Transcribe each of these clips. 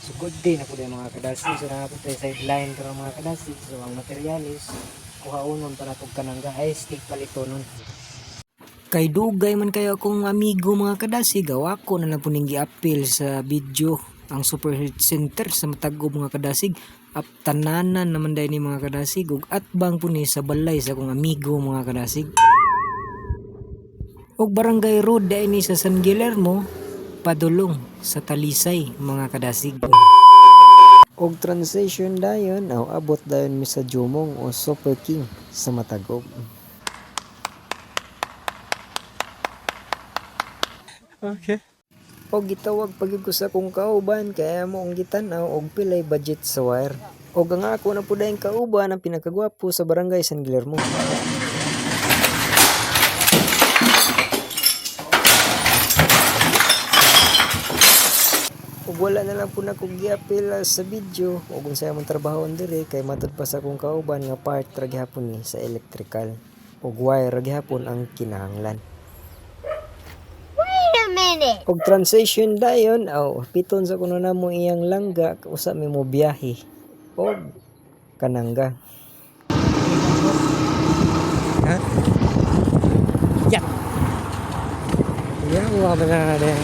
Sugod din ako din mga kadasig. So nakapit tayo sideline pero mga kadasig. So ang materialis, kuha unon para itong kanangga ay stick palito nun. Kay dugay man kayo akong amigo mga kadasig, gawa ko na lang po ning gi-appeal sa video ang Super Health Center sa Matagob mga kadasig. Tananan naman dahil ni mga kadasig ug atbang po ni sa balay sa akong amigo mga kadasig. Og Barangay Road dahil ni sa San Guillermo, padulong sa Talisay mga kadasig. Og transition dayon, abot dayon mi sa Jumong o Super King sa Matagob. Okay. Og gitawag pagid ko sa kong kauban kaya mo ang gitanaw og pilay budget sa wire. Og ang ako na pud dayon kauban ang pinakagwapo sa Barangay San Guillermo. Ug wala na lang po na kong giapil sa video o kung saya mong trabaho dire kay matod pa sa kong kauban nga part ra gihapon ni sa electrical ug wire ra gihapon ang kinahanglan. Og transition dayon, piton sa kuno namo iyang langga usa mi mo biyahe og kanangga. Ha? Ya. Ya, wala ba na din.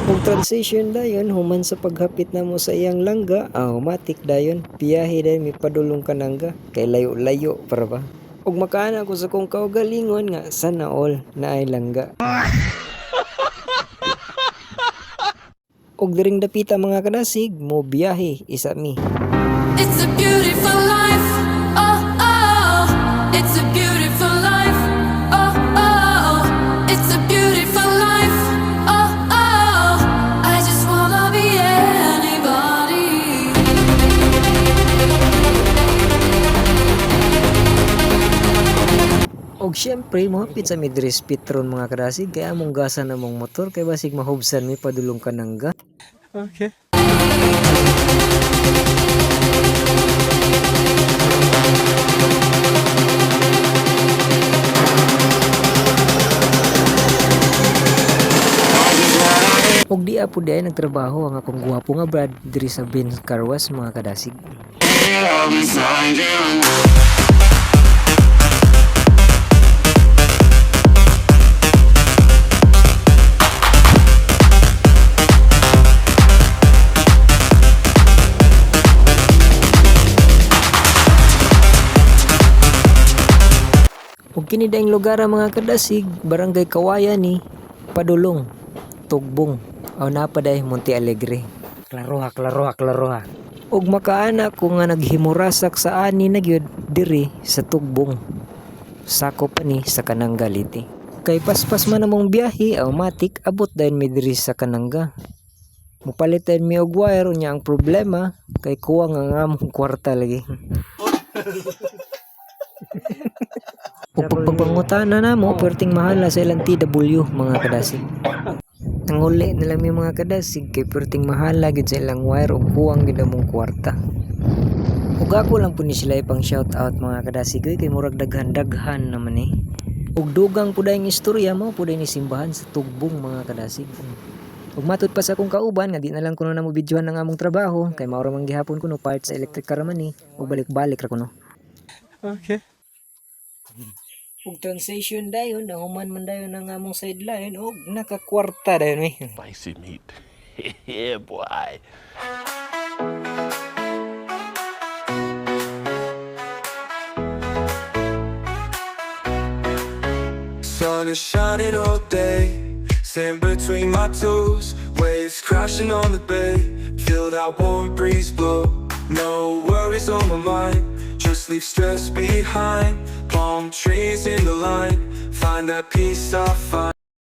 Og transition dayon human sa paghapit namo sa iyang langga, automatic dayon biyahe dayon mi padulong kanangga kay layo-layo para ba. Og makaana ko sa kong kaugalingon nga sana all na ay langga. Og diring dapita mga kadasig mo biyahe isa mi. It's a beautiful life. Oh oh, it's a beautiful life. Oh oh, it's a beautiful life. Oh oh, I just wanna be anybody. Og syempre mohapit sa midri speedrun mga kadasig kaya among gasan namong motor kay basig mahubsan mi padulong kanangga. Okay. Og di apo day nagtrabaho ang akong guwapo nga brad diri sa Benz Car Wash mga kadasig. Og kini daing lugar mga kadasig, Barangay Kawayan ni padulong Tugbong o napaday Monte Alegre. Klaroha. Og makaana ko nga naghimurasak sa ani na gyud diri sa Tugbong. Sakop pa ni sa Kanangga Liti. Kay paspas man among biyahe, automatic abot dayon mi diri sa Kanangga. Mupalitan mi og wire unya ang problema kay kuwang ang among kwarta lagi. O pagpapangutana na mo, perting mahal sa ilang TW mga kadasig. Ang uli na lang yung mga kadasig kay perting mahal lagi sa ilang wire o kuwang gid mong kwarta. Ug ako lang po ni sila ipang shout out mga kadasig kay murag daghan naman eh. Ug dugang po dayong istorya mo po ni simbahan sa Tugbong mga kadasig. Ug matud pa sa akong kauban nga di na lang kuno na mo videohan ang among trabaho kay mao ra man gihapon kuno part sa electric car man ni ug balik-balik ra kuno. Okay. Ug transition dayon human man dayon ang among sideline og nakakwarta dayon mi. Spicy meat. Yeah, boy. Sun is shining all day, sand between my toes, waves crashing on the bay, feel that warm breeze blow. No worries on my mind, just leave stress behind. Palm trees in the line, find that peace I find.